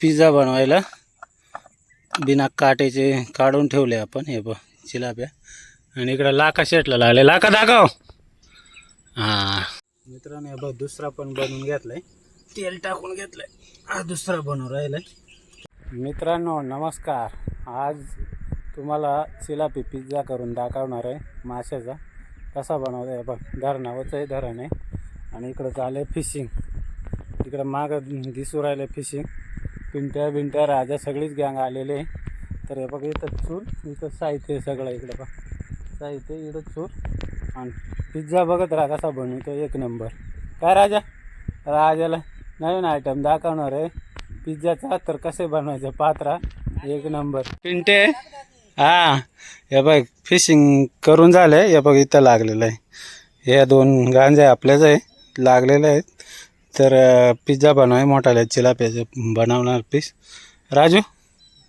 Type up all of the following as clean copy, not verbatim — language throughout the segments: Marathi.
पिझ्झा बनवायला बिना काटेचे काढून ठेवले आपण. हे बघ चिलाप्या. आणि इकडं लाका शेटला लागले. लाका दाखव. हां मित्रांनो, हे बघ दुसरा पण बनवून घेतलाय. तेल टाकून घेतलंय. हा दुसरा बनवून राहिलाय. मित्रांनो नमस्कार. आज तुम्हाला चिलापी पिझ्झा करून दाखवणार आहे. माशाचा कसा बनवता आहे बघ. धरणावरचं आहे, धरण आहे. आणि इकडं चालू आहे फिशिंग. इकडं मागं दिसू राहिलं फिशिंग. पिंट्या राजा सगळीच गँग आलेले आहे. तर हे बघ इथं चूर, इथं साहित्य सगळं. इकडं बघ साहित्य, इकडं चूर. आणि पिझ्झा बघत राहा कसा बनवतो. एक नंबर. काय राजाला नवीन आयटम दाखवणार आहे पिझ्झाचा. तर कसे बनवायचं पात्रा एक नंबर. पिंटे हां हे बघ फिशिंग करून झालं आहे. हे बघ इथं लागलेलं आहे. हे दोन गांजे आपल्याच आहे लागलेले आहेत. तर पिझ्झा बनवाय मोठाले चिलाप्याचे बनवणार पीस. राजू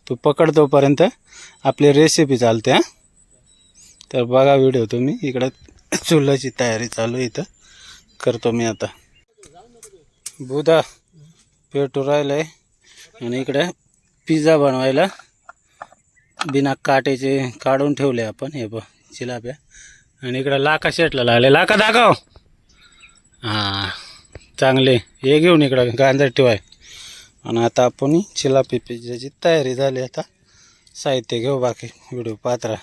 तू पकड तोपर्यंत आपली रेसिपी चालते. हां तर बघा व्हिडिओ तुम्ही. इकडं चुलाची तयारी चालू इथं करतो मी आता. बुधा पेटू राहिलं आहे. आणि इकडे पिझ्झा बनवायला बिना काटेचे काढून ठेवले आपण. हे बघ चिलाप्या. आणि इकडं लाका शेटला लागले. लाका दाखव. हां चांगले. हे घेऊन इकडं गांजर ठेवाय. आणि आता आपण चिलापी पिझ्झाची तयारी झाली. आता साहित्य घेऊ, बाकी व्हिडिओ पात्रा.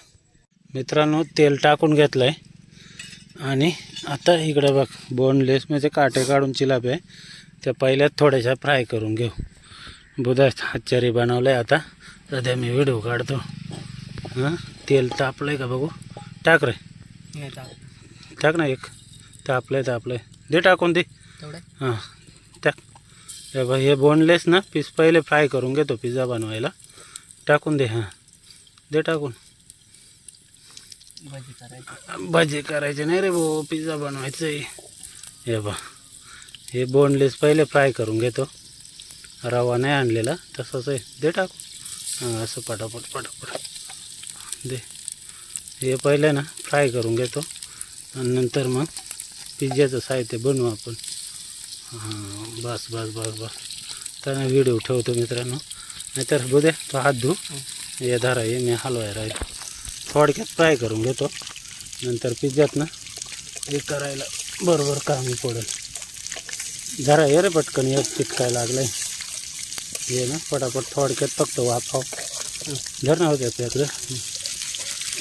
मित्रांनो तेल टाकून घेतलं आहे. आणि आता इकडं बघ बोनलेस म्हणजे काटे काढून चिलाप्या त्या पहिल्यात थोड्याशा फ्राय करून घेऊ. बुधा आश्चर्य बनवलं आहे. आता सध्या मी व्हिडिओ काढतो. हां तेल तापलं आहे का बघू. टाक रे, टाक ना. एक तापलं दे टाकून दे. हां टाक. हे बघ हे बोनलेस ना पीस पहिले फ्राय करून घेतो पिझ्झा बनवायला. टाकून दे. हां दे टाकून. भजी करायचे नाही रे भाऊ, पिझ्झा बनवायचं आहे. हे बघ हे बोनलेस पहिले फ्राय करून घेतो. रवा नाही आणलेला तसंच आहे. दे टाकून. हां असं पटापट दे. हे पहिले ना फ्राय करून घेतो आणि नंतर मग पिझ्झाचं साहित्य बनवू आपण. हां बस. त्यांना व्हिडिओ ठेवतो मित्रांनो. नाहीतर बुद्या तो हात धू. हे धरा, हे मी हलवाय राहील. थोडक्यात फ्राय करून घेतो. नंतर पिझ्झ्यात ना हे करायला बरोबर कामी पडेल. जरा हे रे पटकन एक चिटकाय लागलाय. हे ना पटापट थोडक्यात फक्त वाफाव धर ना होत्या त्याकडं.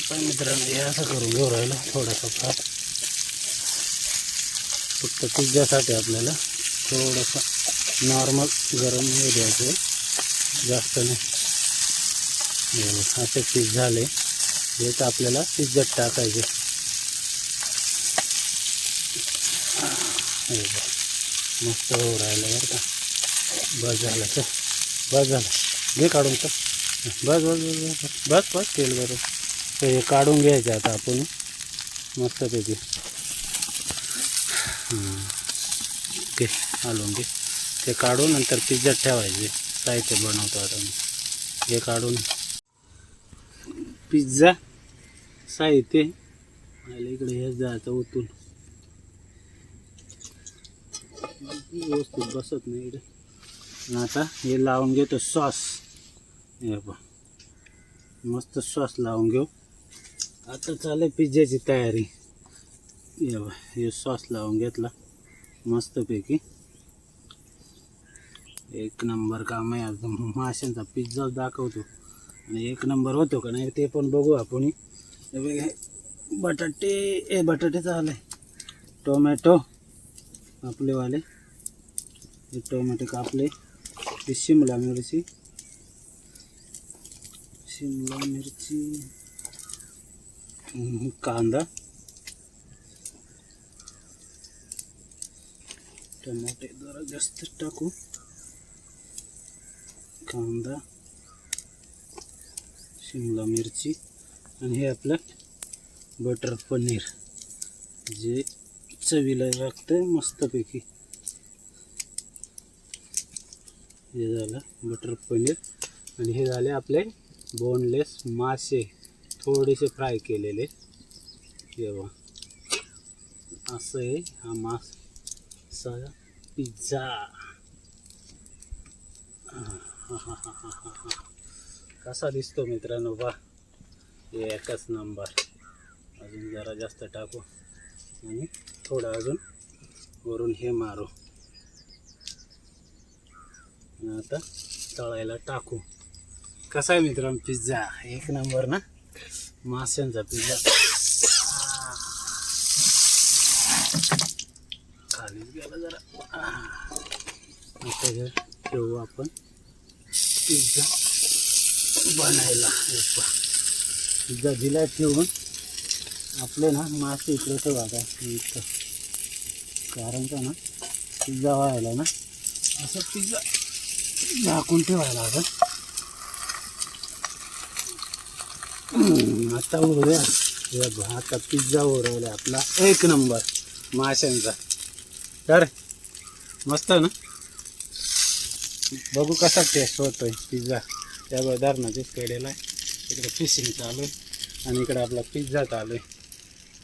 पण मित्रांनो हे असं करून घेऊ राहिलं थोडासा फ्राय. फक्त पिझ्झासाठी आपल्याला थोडंसं नॉर्मल गरम हे द्यायचं आहे, जास्त नाही. असे पीस झाले. हेच आपल्याला पिझ्झ्यात टाकायचे. मस्त हो राहिलं बरं का. बस झालं तर बस झालं. घे काढून तर. बस तेल बरं. तर हे काढून घ्यायचं आता आपण मस्तपैकी. घे हलवून घे. ते काढून नंतर पिझ्झ्यात ठेवायचे. साहित्य बनवतो आता मी. हे काढून पिझ्झा साहित्य इकडे हेच जायचं ओतून. व्यवस्थित बसत नाही इकडे. आता हे लावून घेतो सॉस. हे बघ मस्त सॉस लावून घेऊ. आता चालेल पिझ्झाची तयारी. हे बघ हे सॉस लावून घेतला मस्तपैकी. एक नंबर काम आहे. आज माशांचा पिझ्झा दाखवतो आणि एक नंबर होतो का नाही ते पण बघू आपण. बटाटे झाले. टोमॅटो आपलेवाले. हे टोमॅटो कापले. हे शिमला मिरची कांदा, टमाटे जरा जास्त टाकू. कांदा, शिमला मिरची आणि हे आपलं बटर पनीर जे चवीला लागतं मस्तपैकी. हे झालं बटर पनीर. आणि हे झाले आपले बोनलेस मासे थोडेसे फ्राय केलेले. तेव्हा असं आहे हा मासा पिझ्झा. कसा दिसतो मित्रांनो बा, एकच नंबर. अजून जरा जास्त टाकू आणि थोडं अजून वरून हे मारू. आता तळायला टाकू. कसा आहे मित्रांनो पिझ्झा? एक नंबर ना, माशांचा पिझ्झा. खालीच गेला जरा. आता हे ठेवू आपण पिझ्झा बनायला. पिझ्झा दिला ठेवून आपले ना मासे इकडे ठेवा आता इथं, कारण का ना पिझ्झा व्हायला ना असं पिझ्झा झाकून ठेवायला लागेल. आता उद्या आता पिझ्झा राहिला आपला एक नंबर माशांचा. तर मस्त ना, बघू कसा टेस्ट होतोय पिझ्झा. त्यावर धरणाचीच केलेला आहे, इकडे फिशिंग चालू आहे आणि इकडे आपला पिझ्झा चालू आहे.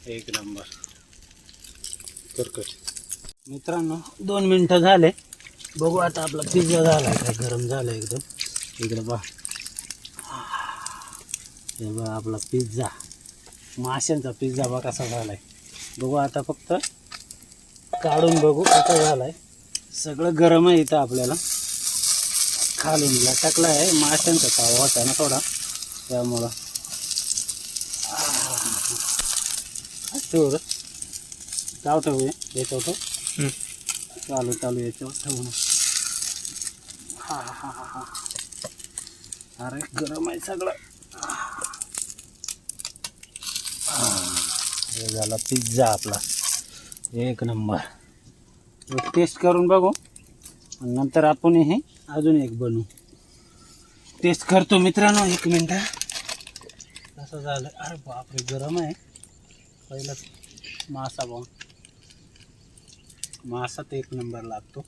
एक नंबर करकट. मित्रांनो 2 मिनटं झाले, बघू आता आपला पिझ्झा झाला का, गरम झाला एकदम. इकडे बा, हे बघा आपला पिझ्झा, माशांचा पिझ्झा बा कसा झालाय. बघू आता, फक्त काढून बघू कसा झालाय. सगळं गरम आहे इथं, आपल्याला खालून लटकला आहे. माशांचा तावा होता ना थोडा, त्यामुळं ठेवू ताव ठेवूया याच्यावर ठेव. चालू याच्यावर ठेवू ना. हा. अरे गरम आहे सगळं. हे झाला पिझ्झा आपला एक नंबर. टेस्ट करून बघू आणि नंतर आपण हे अजून एक बनवू. टेस्ट करतो मित्रांनो, 1 मिनटं. कसं झालं? अरे बापरे, गरम आहे. पहिला मासा बघ, मासा तर 1 नंबर लागतो.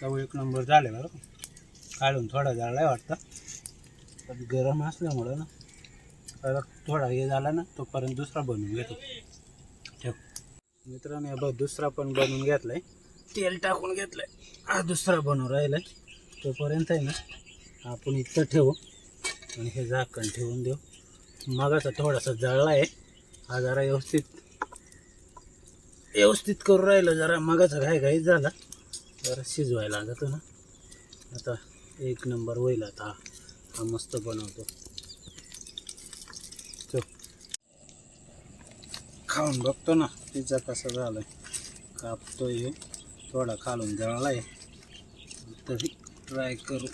चव 1 नंबर झाले बरं. काढून थोडा जाळला वाटतं, पण गरम असल्यामुळं ना पहिला थोडा हे झाला ना, तोपर्यंत दुसरा बनवून घेतो. ठेव मित्रांनो, बघ दुसरा पण बनवून घेतलाय, तेल टाकून घेतलंय. हा दुसरा बनवून राहिलाय. तोपर्यंत आहे ना आपण इथं ठेवू आणि हे झाकण ठेवून देऊ. मगाचा थोडासा जळला आहे, हा जरा व्यवस्थित करून राहिलं. जरा मगाचा घाई झाला, जरा शिजवायला लागतो ना. आता 1 नंबर होईल. आता हा मस्त बनवतो. चल खाऊन बघतो ना पिझ्झा कसा झालाय. कापतो हे, थोडा खालून जळला आहे तरी ट्राय करू.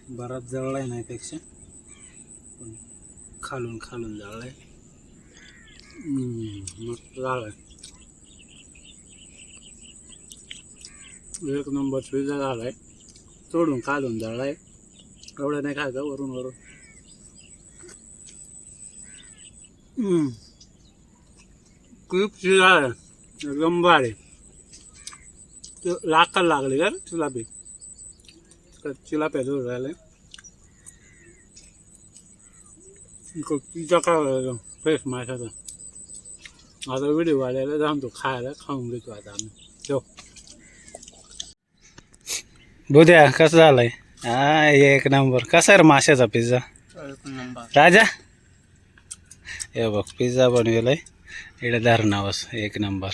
बराच जळला आहे नाहीपेक्षा, पण खालून जळला आहे. मस्त झालाय. 1 नंबर पिझ्झा झालाय. तोडून खालून जळलाय. एवढं नाही खायचं, वरून खूप शिजा आहे एकदम भारी. लाका लागले यार चिलाप्या जोड राहिले. पिझ्झा काय फ्रेश माशाचा. आता व्हिडिओ वाढायला जाऊन तो खाऊन घेतो आता आम्ही. ठेव बुद्या कसं झालंय? हा 1 नंबर. कसा आहे रे माशाचा पिझ्झा? 1 नंबर राजा. हे बघ पिझ्झा बनवलाय इकडे धरणावस 1 नंबर.